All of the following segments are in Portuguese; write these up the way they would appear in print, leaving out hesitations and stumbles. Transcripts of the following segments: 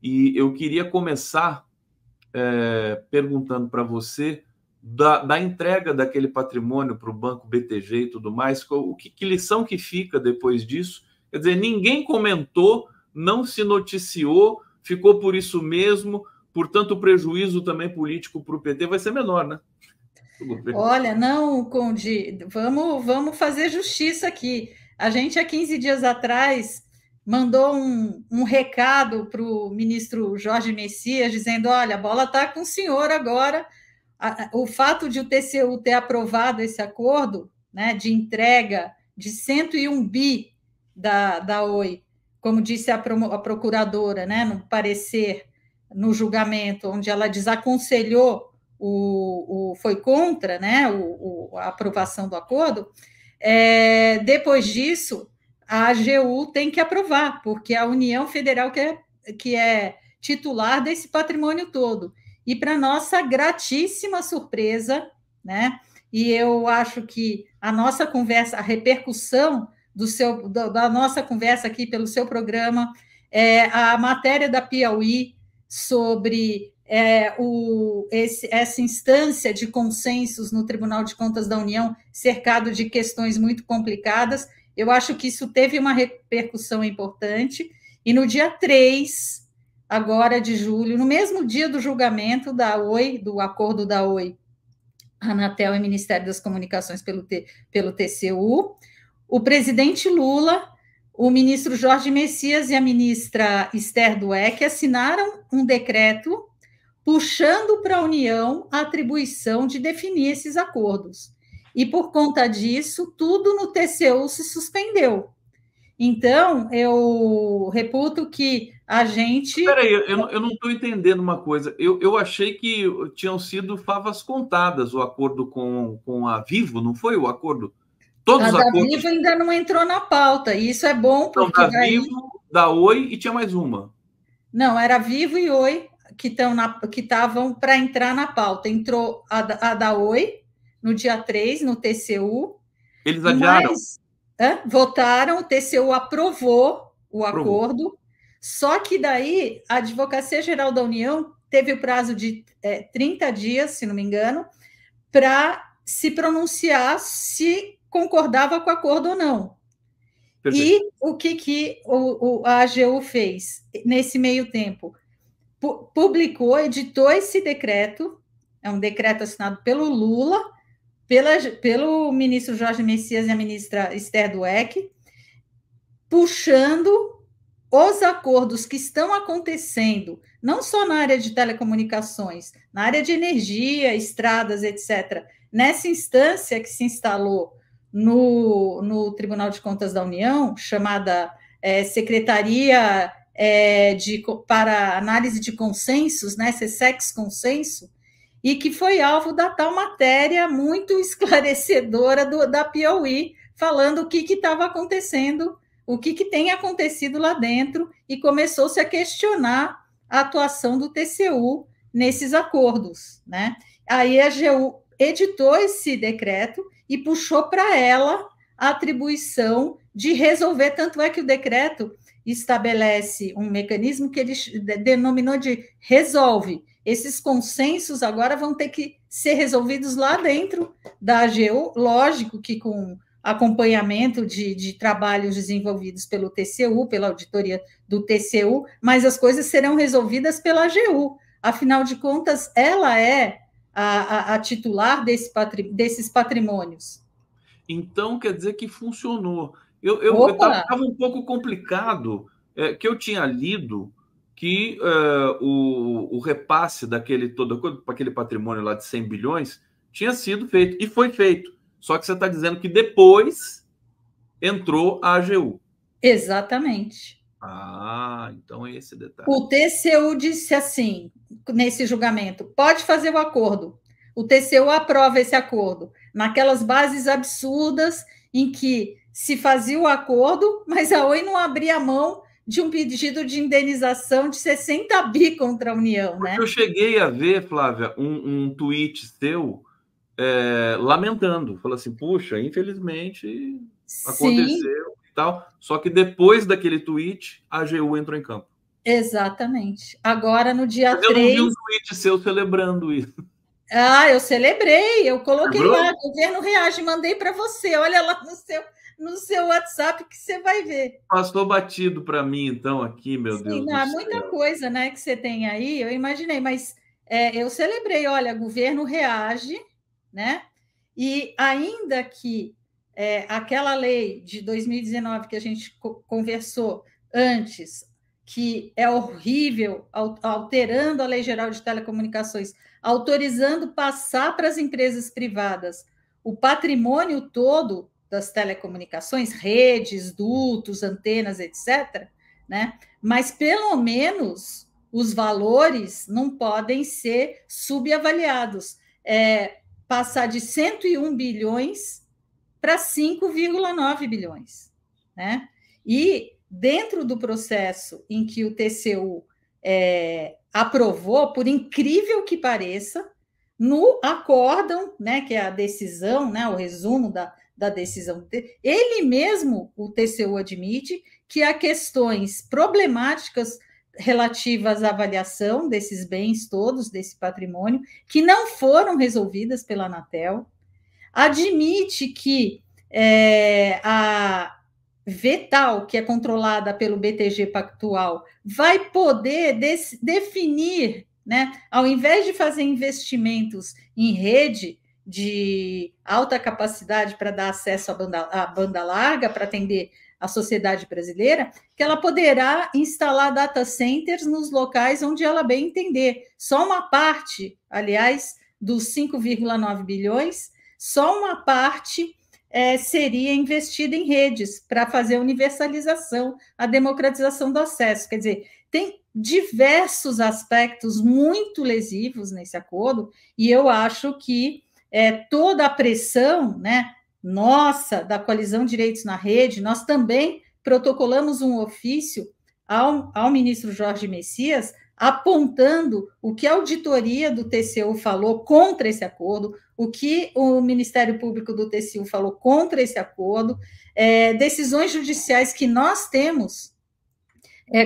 E eu queria começar perguntando para você da entrega daquele patrimônio para o Banco BTG e tudo mais, que lição que fica depois disso? Quer dizer, ninguém comentou, não se noticiou, ficou por isso mesmo, portanto, o prejuízo também político para o PT vai ser menor, né? Olha, não, Conde, vamos fazer justiça aqui. A gente, há 15 dias atrás, mandou um recado para o ministro Jorge Messias, dizendo: olha, a bola está com o senhor agora. O fato de o TCU ter aprovado esse acordo, né, de entrega de 101 bi da Oi, como disse a procuradora, né, no parecer, no julgamento, onde ela desaconselhou foi contra, né, a aprovação do acordo. Depois disso, a AGU tem que aprovar, porque a União Federal que é titular desse patrimônio todo. E para nossa gratíssima surpresa, né? E eu acho que a nossa conversa, a repercussão da nossa conversa aqui pelo seu programa, a matéria da Piauí sobre essa instância de consensos no Tribunal de Contas da União, cercado de questões muito complicadas, eu acho que isso teve uma repercussão importante. E no dia 3 agora de julho, no mesmo dia do julgamento da Oi, do acordo da Oi, Anatel e Ministério das Comunicações pelo TCU, o presidente Lula, o ministro Jorge Messias e a ministra Esther Dweck assinaram um decreto puxando para a União a atribuição de definir esses acordos. E, por conta disso, tudo no TCU se suspendeu. Então, eu reputo que a gente... Peraí, eu não estou entendendo uma coisa. Eu achei que tinham sido favas contadas o acordo com a Vivo, não foi o acordo? Todos A os da acordos Vivo ainda não entrou na pauta, e isso é bom, são porque da daí... Vivo, da Oi e tinha mais uma. Não, era Vivo e Oi que estavam para entrar na pauta. Entrou a da Oi no dia 3, no TCU, Eles adiaram? mas votaram, o TCU aprovou o Aprovou. acordo, só que daí a Advocacia Geral da União teve o prazo de 30 dias, se não me engano, para se pronunciar se concordava com o acordo ou não. Perfeito. E o que a AGU fez nesse meio tempo? Publicou, editou esse decreto, é um decreto assinado pelo Lula, pelo ministro Jorge Messias e a ministra Esther Dweck, puxando os acordos que estão acontecendo, não só na área de telecomunicações, na área de energia, estradas, etc., nessa instância que se instalou no Tribunal de Contas da União, chamada Secretaria para Análise de Consensos, né, SESEX Consenso, e que foi alvo da tal matéria muito esclarecedora da Piauí, falando o que estava acontecendo, o que tem acontecido lá dentro, e começou-se a questionar a atuação do TCU nesses acordos, né? Aí a AGU editou esse decreto e puxou para ela a atribuição de resolver, tanto é que o decreto estabelece um mecanismo que ele denominou de resolve. Esses consensos agora vão ter que ser resolvidos lá dentro da AGU, lógico que com acompanhamento de trabalhos desenvolvidos pelo TCU, pela auditoria do TCU, mas as coisas serão resolvidas pela AGU. Afinal de contas, ela é a titular desses patrimônios. Então, quer dizer que funcionou. Eu Opa! estava um pouco complicado, que eu tinha lido que o repasse daquele todo para aquele patrimônio lá de 100 bilhões tinha sido feito, e foi feito. Só que você está dizendo que depois entrou a AGU. Exatamente. Ah, então é esse detalhe. O TCU disse assim, nesse julgamento, pode fazer o acordo. O TCU aprova esse acordo, naquelas bases absurdas em que se fazia o acordo, mas a Oi não abria mão de um pedido de indenização de 60 bi contra a União, Porque né? eu cheguei a ver, Flávia, um tweet seu lamentando. Falou assim, puxa, infelizmente Sim, aconteceu e tal. Só que depois daquele tweet, a AGU entrou em campo. Exatamente. Agora, no dia Mas eu não vi 3... um tweet seu celebrando isso. Eu celebrei, eu coloquei lá, o governo reage, mandei para você, olha lá no seu WhatsApp que você vai ver. Passou batido para mim, então, aqui, meu Sim, Deus não, do há céu. muita coisa, né, que você tem aí, eu imaginei, mas eu celebrei, olha, governo reage, né, e ainda que aquela lei de 2019 que a gente conversou antes, que é horrível, alterando a Lei Geral de Telecomunicações, autorizando passar para as empresas privadas o patrimônio todo das telecomunicações, redes, dutos, antenas, etc., né? Mas pelo menos os valores não podem ser subavaliados. Passar de 101 bilhões para 5,9 bilhões. Né? E dentro do processo em que o TCU aprovou, por incrível que pareça, no acórdão, né, que é a decisão, né, o resumo da decisão, ele mesmo, o TCU, admite que há questões problemáticas relativas à avaliação desses bens todos, desse patrimônio, que não foram resolvidas pela Anatel, admite que a Vetal, que é controlada pelo BTG Pactual, vai poder definir, né, ao invés de fazer investimentos em rede de alta capacidade para dar acesso à banda larga, para atender a sociedade brasileira, que ela poderá instalar data centers nos locais onde ela bem entender. Só uma parte, aliás, dos 5,9 bilhões, só uma parte seria investida em redes para fazer a universalização, a democratização do acesso. Quer dizer, tem diversos aspectos muito lesivos nesse acordo, e eu acho que toda a pressão, né, nossa, da Coalizão Direitos na Rede, nós também protocolamos um ofício ao ministro Jorge Messias, apontando o que a auditoria do TCU falou contra esse acordo, o que o Ministério Público do TCU falou contra esse acordo, decisões judiciais que nós temos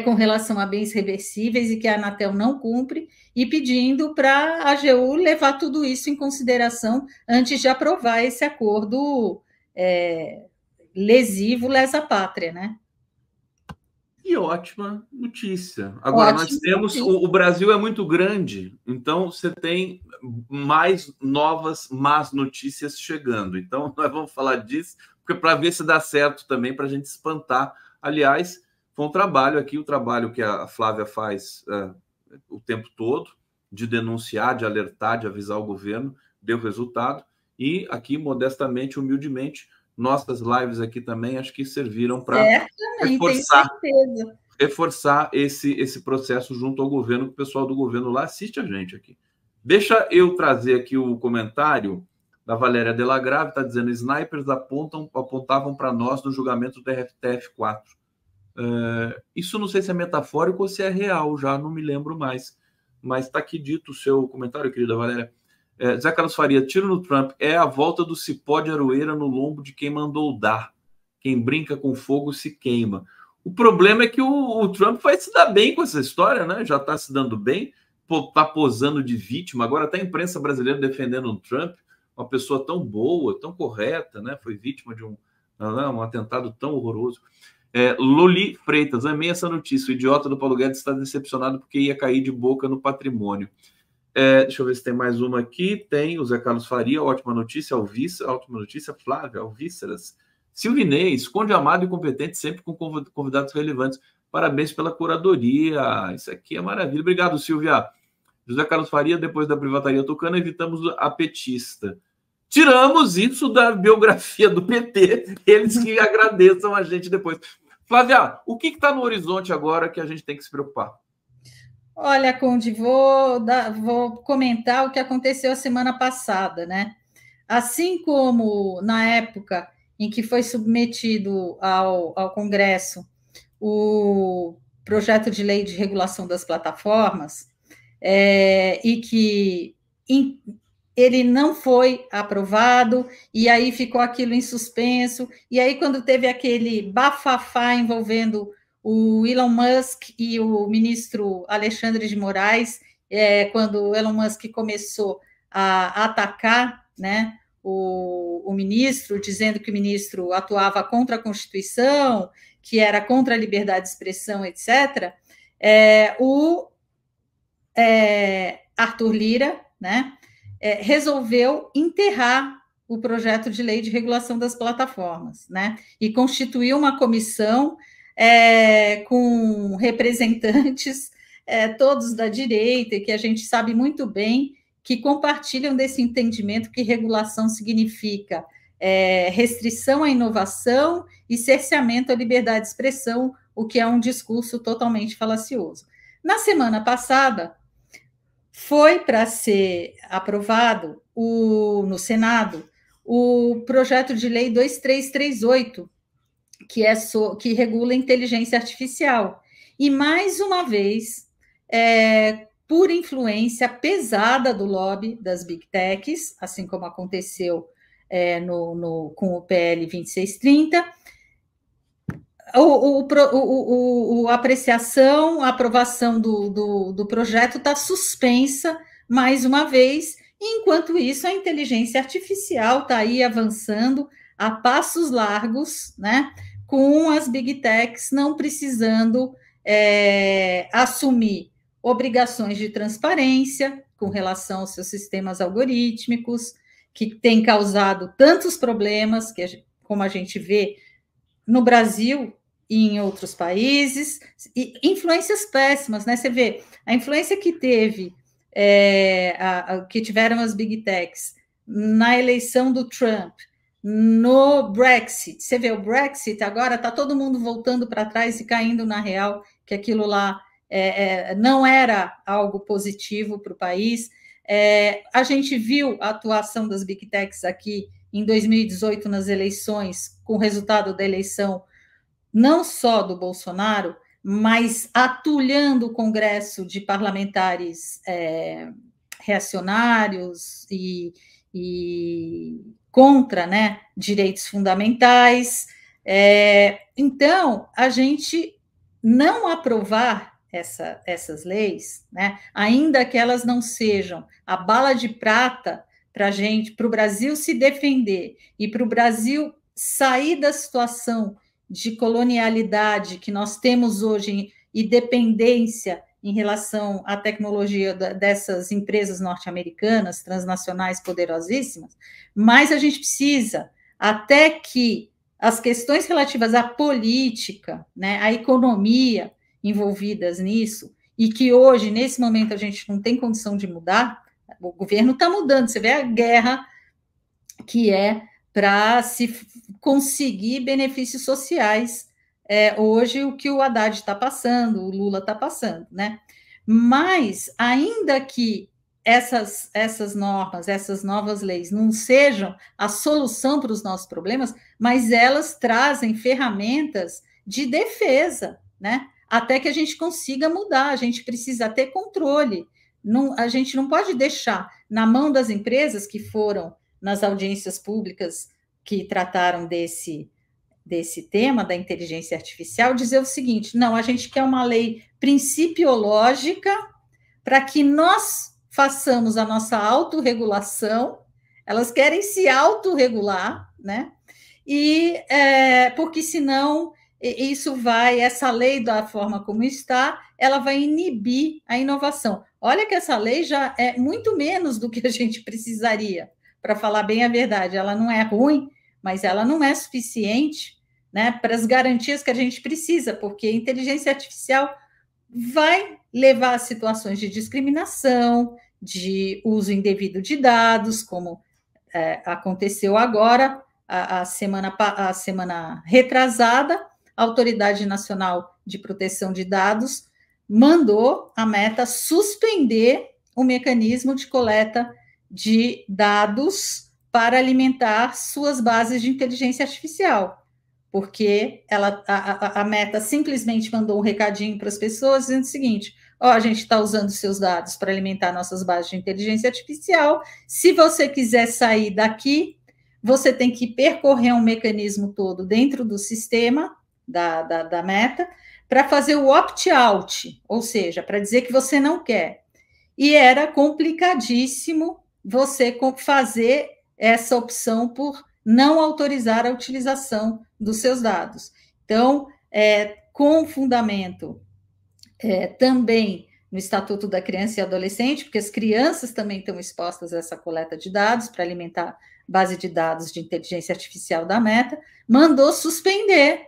com relação a bens reversíveis e que a Anatel não cumpre, e pedindo para a AGU levar tudo isso em consideração antes de aprovar esse acordo lesivo, lesa pátria, né? Que ótima notícia. Agora, nós temos. O Brasil é muito grande, então você tem mais novas más notícias chegando. Então, nós vamos falar disso, porque para ver se dá certo também, para a gente espantar. Aliás, foi um trabalho aqui, o trabalho que a Flávia faz o tempo todo, de denunciar, de alertar, de avisar o governo, deu resultado. E aqui, modestamente, humildemente, nossas lives aqui também acho que serviram para reforçar esse processo junto ao governo, que o pessoal do governo lá assiste a gente aqui. Deixa eu trazer aqui o comentário da Valéria Delagrave, está dizendo: snipers apontavam para nós no julgamento do TF4. Isso não sei se é metafórico ou se é real, já não me lembro mais. Mas está aqui dito o seu comentário, querida Valéria. Zé Carlos Faria: tiro no Trump é a volta do cipó de aroeira no lombo de quem mandou dar. Quem brinca com fogo se queima. O problema é que o Trump vai se dar bem com essa história, né? Já está se dando bem, está posando de vítima. Agora está a imprensa brasileira defendendo o Trump, uma pessoa tão boa, tão correta, né? Foi vítima de um atentado tão horroroso. Loli Freitas: amei essa notícia. O idiota do Paulo Guedes está decepcionado porque ia cair de boca no patrimônio. Deixa eu ver se tem mais uma aqui. Tem o Zé Carlos Faria: ótima notícia, ótima notícia, Flávia, Alvíceras. Silvinei: esconde amado e competente, sempre com convidados relevantes. Parabéns pela curadoria. Isso aqui é maravilha. Obrigado, Silvia. José Carlos Faria: depois da privataria tucana, evitamos a petista. Tiramos isso da biografia do PT. Eles que agradeçam a gente depois. Flávia, o que está no horizonte agora que a gente tem que se preocupar? Olha, Conde, vou comentar o que aconteceu a semana passada, né? Assim como na época em que foi submetido ao Congresso o projeto de lei de regulação das plataformas, e que ele não foi aprovado, e aí ficou aquilo em suspenso, e aí quando teve aquele bafafá envolvendo o Elon Musk e o ministro Alexandre de Moraes, quando o Elon Musk começou a atacar, né, o ministro, dizendo que o ministro atuava contra a Constituição, que era contra a liberdade de expressão, etc., o Arthur Lira, né, resolveu enterrar o projeto de lei de regulação das plataformas, né, e constituiu uma comissão com representantes todos da direita, que a gente sabe muito bem que compartilham desse entendimento que regulação significa restrição à inovação e cerceamento à liberdade de expressão, o que é um discurso totalmente falacioso. Na semana passada, foi para ser aprovado no Senado o projeto de lei 2338, que regula a inteligência artificial. E, mais uma vez, por influência pesada do lobby das Big Techs, assim como aconteceu com o PL 2630, a aprovação do projeto está suspensa mais uma vez. Enquanto isso, a inteligência artificial está aí avançando a passos largos, né, com as Big Techs não precisando assumir obrigações de transparência com relação aos seus sistemas algorítmicos, que têm causado tantos problemas, como a gente vê no Brasil e em outros países, e influências péssimas, né? Você vê a influência que que tiveram as Big Techs na eleição do Trump, no Brexit. Você vê o Brexit, agora está todo mundo voltando para trás e caindo na real, que aquilo lá não era algo positivo para o país. A gente viu a atuação das Big Techs aqui em 2018 nas eleições, com o resultado da eleição não só do Bolsonaro, mas atulhando o Congresso de parlamentares reacionários e contra, né, direitos fundamentais. Então, a gente não aprovar essas leis, né, ainda que elas não sejam a bala de prata para o Brasil se defender e para o Brasil sair da situação de colonialidade que nós temos hoje e dependência em relação à tecnologia dessas empresas norte-americanas, transnacionais poderosíssimas, mas a gente precisa, até que as questões relativas à política, né, à economia envolvidas nisso, e que hoje, nesse momento, a gente não tem condição de mudar, o governo está mudando, você vê a guerra que para se conseguir benefícios sociais. Hoje, o que o Haddad está passando, o Lula está passando, né? Mas, ainda que essas normas, essas novas leis não sejam a solução para os nossos problemas, mas elas trazem ferramentas de defesa, né? Até que a gente consiga mudar, a gente precisa ter controle. A gente não pode deixar na mão das empresas que foram nas audiências públicas que trataram desse tema da inteligência artificial, dizer o seguinte: não, a gente quer uma lei principiológica para que nós façamos a nossa autorregulação. Elas querem se autorregular, né? Porque senão essa lei, da forma como está, ela vai inibir a inovação. Olha que essa lei já é muito menos do que a gente precisaria, para falar bem a verdade. Ela não é ruim, mas ela não é suficiente, né, para as garantias que a gente precisa, porque a inteligência artificial vai levar a situações de discriminação, de uso indevido de dados, como aconteceu agora, a semana retrasada. A Autoridade Nacional de Proteção de Dados mandou a Meta suspender o mecanismo de coleta de dados para alimentar suas bases de inteligência artificial, porque a Meta simplesmente mandou um recadinho para as pessoas dizendo o seguinte: a gente está usando seus dados para alimentar nossas bases de inteligência artificial, se você quiser sair daqui, você tem que percorrer um mecanismo todo dentro do sistema da Meta, para fazer o opt-out, ou seja, para dizer que você não quer. E era complicadíssimo você fazer essa opção por não autorizar a utilização dos seus dados. Então, com fundamento também no Estatuto da Criança e Adolescente, porque as crianças também estão expostas a essa coleta de dados para alimentar base de dados de inteligência artificial da Meta, mandou suspender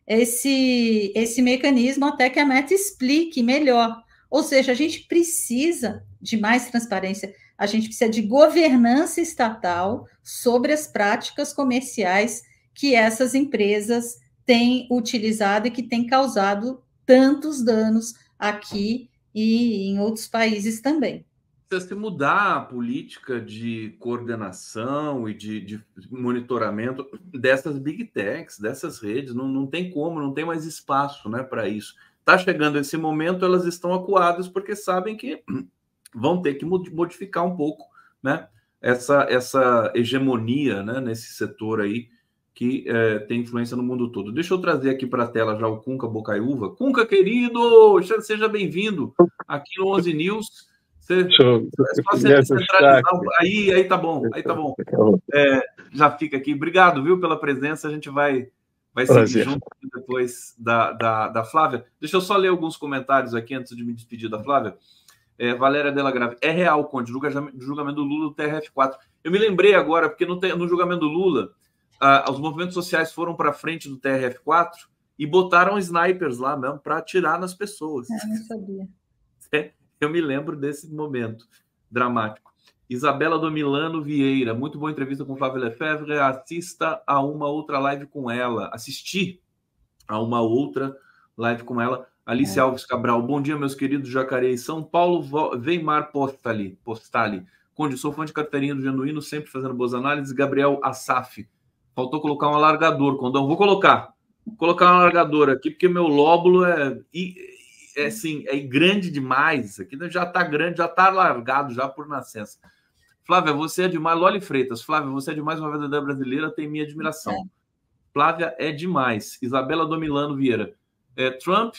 esse mecanismo até que a Meta explique melhor. Ou seja, a gente precisa de mais transparência, a gente precisa de governança estatal sobre as práticas comerciais que essas empresas têm utilizado e que têm causado tantos danos aqui e em outros países também. Se mudar a política de coordenação e de monitoramento dessas big techs, dessas redes, não tem como, não tem mais espaço, né, para isso. Está chegando esse momento, elas estão acuadas porque sabem que vão ter que modificar um pouco, né, essa hegemonia, né, nesse setor aí que tem influência no mundo todo. Deixa eu trazer aqui para a tela já o Cunca Bocaiúva. Cunca, querido, seja bem-vindo aqui no 11 News. Aí tá bom, aí tá bom. Já fica aqui. Obrigado, viu, pela presença. A gente vai seguir junto depois da Flávia. Deixa eu só ler alguns comentários aqui antes de me despedir da Flávia. Valéria Della Grave. É real, Conde, julgamento do Lula do TRF4. Eu me lembrei agora, porque no julgamento do Lula, os movimentos sociais foram para frente do TRF4 e botaram snipers lá mesmo para atirar nas pessoas. Eu não sabia. Eu me lembro desse momento dramático. Isabela do Milano Vieira, muito boa entrevista com Flávia Lefebvre. Assista a uma outra live com ela. Assisti a uma outra live com ela. Alice Alves Cabral, bom dia, meus queridos Jacareí. São Paulo, Weimar Postali. Conde, sou fã de carteirinha do Genuíno, sempre fazendo boas análises. Gabriel Assaf, faltou colocar um alargador, Condão. Vou colocar um alargador aqui, porque meu lóbulo assim, é grande demais. Aqui já está grande, já está alargado já por nascença. Flávia, você é demais. Loli Freitas, Flávia, você é demais, uma verdadeira brasileira, tem minha admiração. Flávia é demais. Isabela do Milano Vieira. Trump,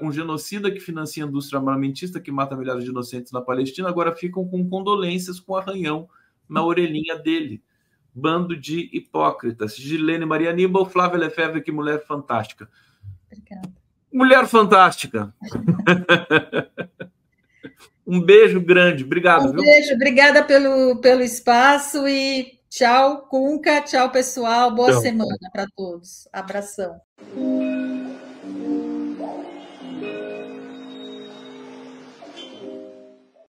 um genocida que financia a indústria armamentista que mata milhares de inocentes na Palestina, agora ficam com condolências com arranhão na orelhinha dele. Bando de hipócritas. Gilene Maria Aníbal, Flávia Lefebvre, que mulher fantástica. Obrigada. Mulher fantástica. Um beijo grande. Obrigado. Beijo, obrigada pelo espaço e tchau, Cunca, tchau, pessoal. Boa semana para todos. Abração.